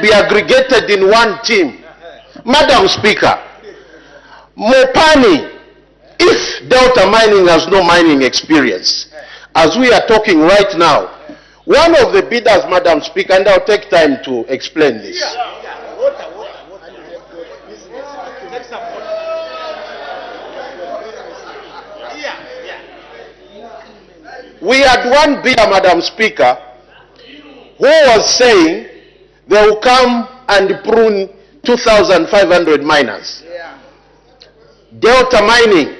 be aggregated in one team. Madam Speaker, Mopani, if Delta Mining has no mining experience, as we are talking right now, one of the bidders, Madam Speaker, and I'll take time to explain this. We had one bidder, Madam Speaker, who was saying they will come and prune 2,500 miners. Delta Mining,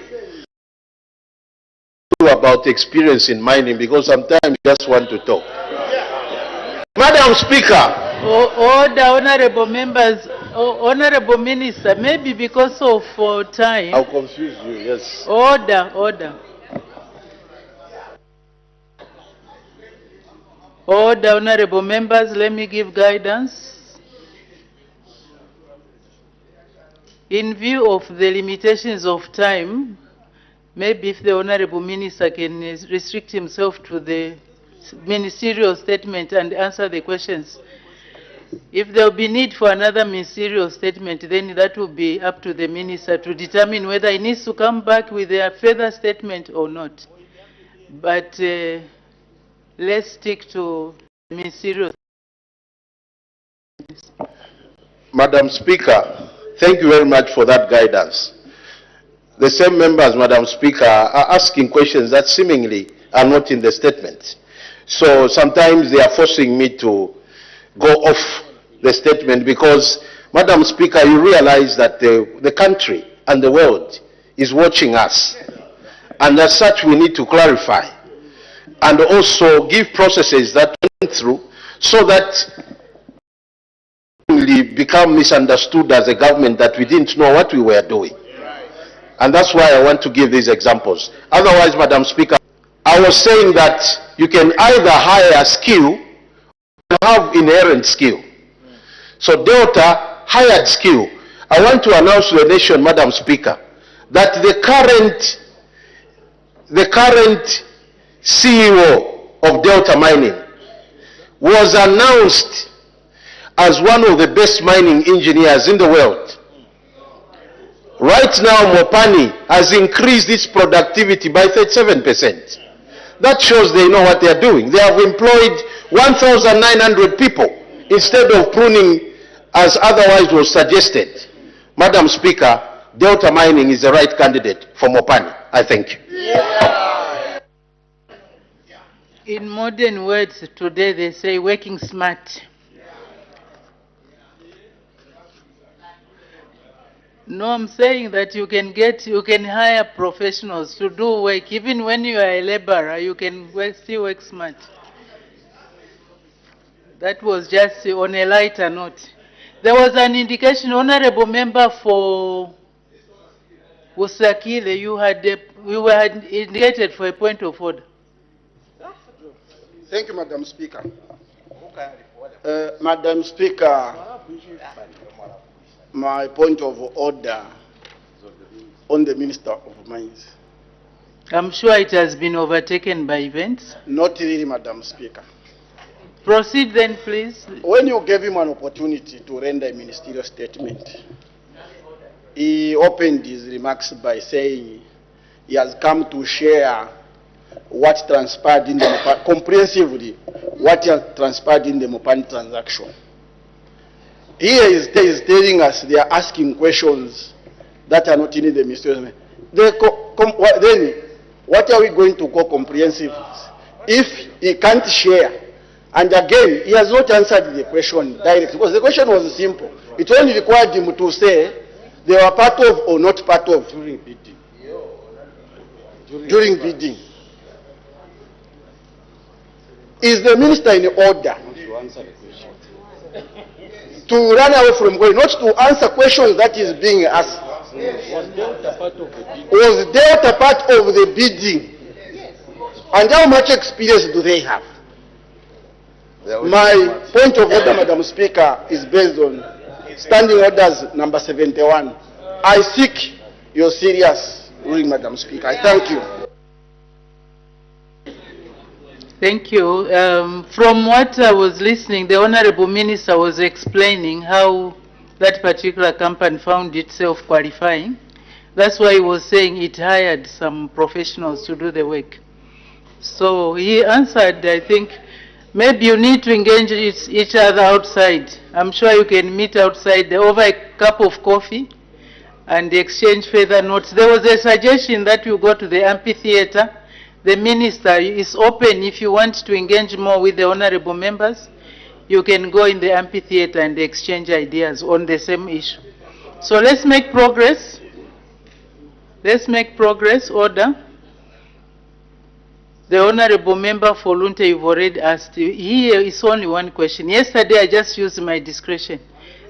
about experience in mining, because sometimes you just want to talk. Madam Speaker. Order, honorable members, honorable minister, maybe because of time. I'll confuse you, yes. Order, order. Order, honorable members, let me give guidance. In view of the limitations of time, maybe if the honorable minister can restrict himself to the ministerial statement and answer the questions. If there will be need for another ministerial statement, then that will be up to the minister to determine whether he needs to come back with a further statement or not. But let's stick to the ministerial statement. Madam Speaker, thank you very much for that guidance. The same members, Madam Speaker, are asking questions that seemingly are not in the statement. So sometimes they are forcing me to go off the statement because, Madam Speaker, you realize that the country and the world is watching us. And as such, we need to clarify and also give processes that went through so that we become misunderstood as a government that we didn't know what we were doing. And that's why I want to give these examples. Otherwise, Madam Speaker, I was saying that you can either hire a skill or have inherent skill. So Delta hired skill. I want to announce to the nation, Madam Speaker, that the current CEO of Delta Mining was announced as one of the best mining engineers in the world. Right now, Mopani has increased its productivity by 37%. That shows they know what they are doing. They have employed 1,900 people instead of pruning as otherwise was suggested. Madam Speaker, Delta Mining is the right candidate for Mopani. I thank you. Yeah. In modern words, today they say working smart. No, I'm saying that you can hire professionals to do work. Even when you are a laborer, you can still work smart. That was just on a lighter note. There was an indication, honorable member for Usakile, you were indicated for a point of order. Thank you, Madam Speaker. Madam Speaker, my point of order on the Minister of Mines. I'm sure it has been overtaken by events. Not really, Madam Speaker. Proceed then, please. When you gave him an opportunity to render a ministerial statement, he opened his remarks by saying he has come to share what transpired in the Mopani, comprehensively, what has transpired in the Mopani transaction. Here is telling us they are asking questions that are not in the ministerial. Then what are we going to call comprehensive if he can't share? And again, he has not answered the question directly because the question was simple. It only required him to say they were part of or not part of during bidding. During bidding. Is the minister in order to run away from going, not to answer questions that is being asked? Was Delta part of the bidding? And how much experience do they have? My point of order, Madam Speaker, is based on Standing Orders number 71. I seek your serious ruling, Madam Speaker. I thank you. Thank you. From what I was listening, the Honorable Minister was explaining how that particular company found itself qualifying. That's why he was saying it hired some professionals to do the work. So he answered, I think, maybe you need to engage each other outside. I'm sure you can meet outside over a cup of coffee and exchange further notes. There was a suggestion that you go to the amphitheater. The minister is open. If you want to engage more with the honorable members, you can go in the amphitheater and exchange ideas on the same issue. So let's make progress. Let's make progress. Order. The honorable member for Lunte, you've already asked. Here is only one question. Yesterday, I just used my discretion.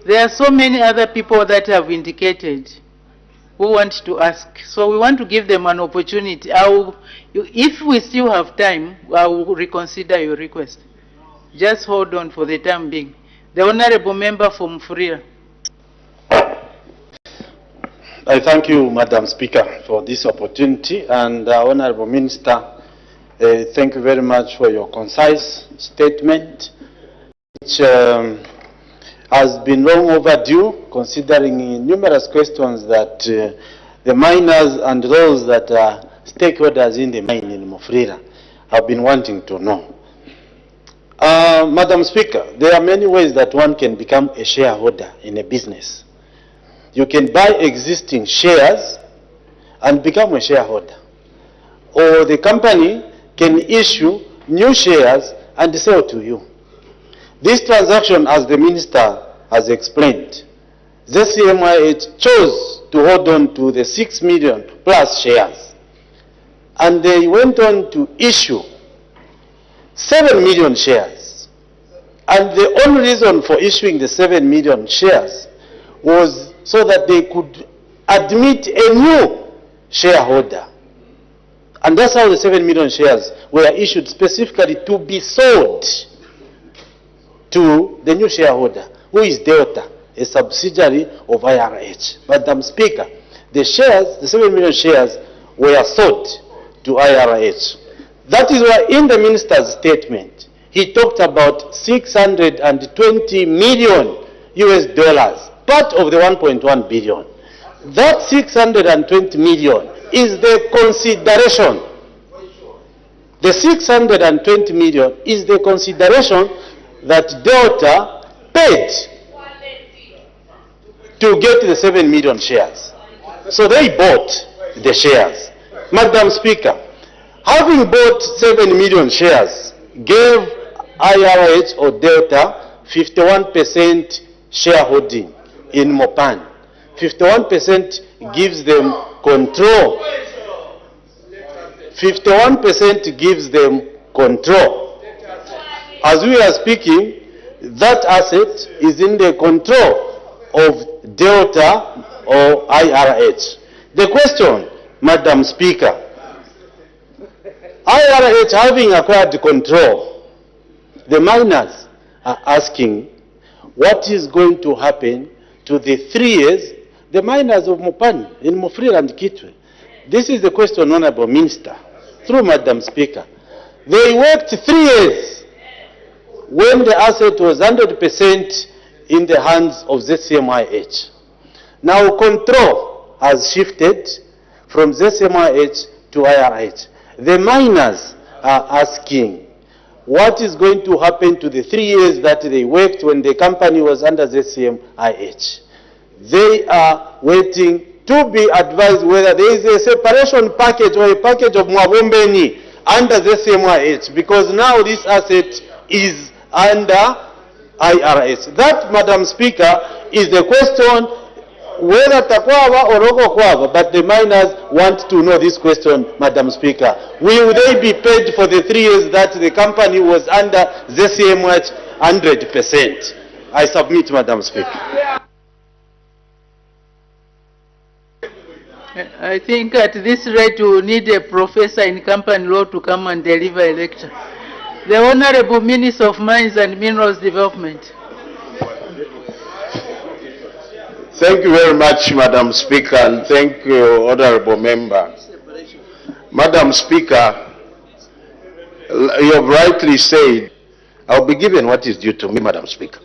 There are so many other people that have indicated who want to ask. So we want to give them an opportunity. If we still have time, I will reconsider your request. Just hold on for the time being. The honorable member from Mufulira. I thank you, Madam Speaker, for this opportunity. And Honorable Minister, thank you very much for your concise statement, which has been long overdue, considering numerous questions that the miners and those that are stakeholders in the mine in Mufulira have been wanting to know. Madam Speaker, there are many ways that one can become a shareholder in a business. You can buy existing shares and become a shareholder, or the company can issue new shares and sell to you. This transaction, as the minister has explained, ZCMIH chose to hold on to the 6 million plus shares, and they went on to issue 7 million shares. And the only reason for issuing the 7 million shares was so that they could admit a new shareholder. And that's how the 7 million shares were issued, specifically to be sold to the new shareholder, who is Delta, a subsidiary of IRH. Madam Speaker, the shares, the 7 million shares, were sold to IRH. That is why in the minister's statement, he talked about 620 million US dollars, part of the 1.1 billion. That 620 million is the consideration. The 620 million is the consideration that Delta paid to get the 7 million shares. So they bought the shares. Madam Speaker, having bought 7 million shares gave IRH or Delta 51% shareholding in Mopan. 51% gives them control. 51% gives them control. As we are speaking, that asset is in the control of Delta or IRH. The question, Madam Speaker, IRH having acquired control, the miners are asking what is going to happen to the 3 years, the miners of Mopan in Mufulira and Kitwe. This is the question, Honorable Minister, through Madam Speaker. They worked 3 years when the asset was 100% in the hands of ZCMIH. Now control has shifted from ZCMIH to IRH. The miners are asking what is going to happen to the 3 years that they worked when the company was under ZCMIH. They are waiting to be advised whether there is a separation package or a package of Mwabombeni under ZCMIH, because now this asset is under IRS. That, Madam Speaker, is the question whether Takwava or Rokokwava, but the miners want to know this question, Madam Speaker. Will they be paid for the 3 years that the company was under ZCMIH 100%? I submit, Madam Speaker. I think at this rate we will need a professor in company law to come and deliver a lecture. The Honorable Minister of Mines and Minerals Development. Thank you very much, Madam Speaker, and thank you, Honorable Member. Madam Speaker, You have rightly said, I'll be given what is due to me, Madam Speaker.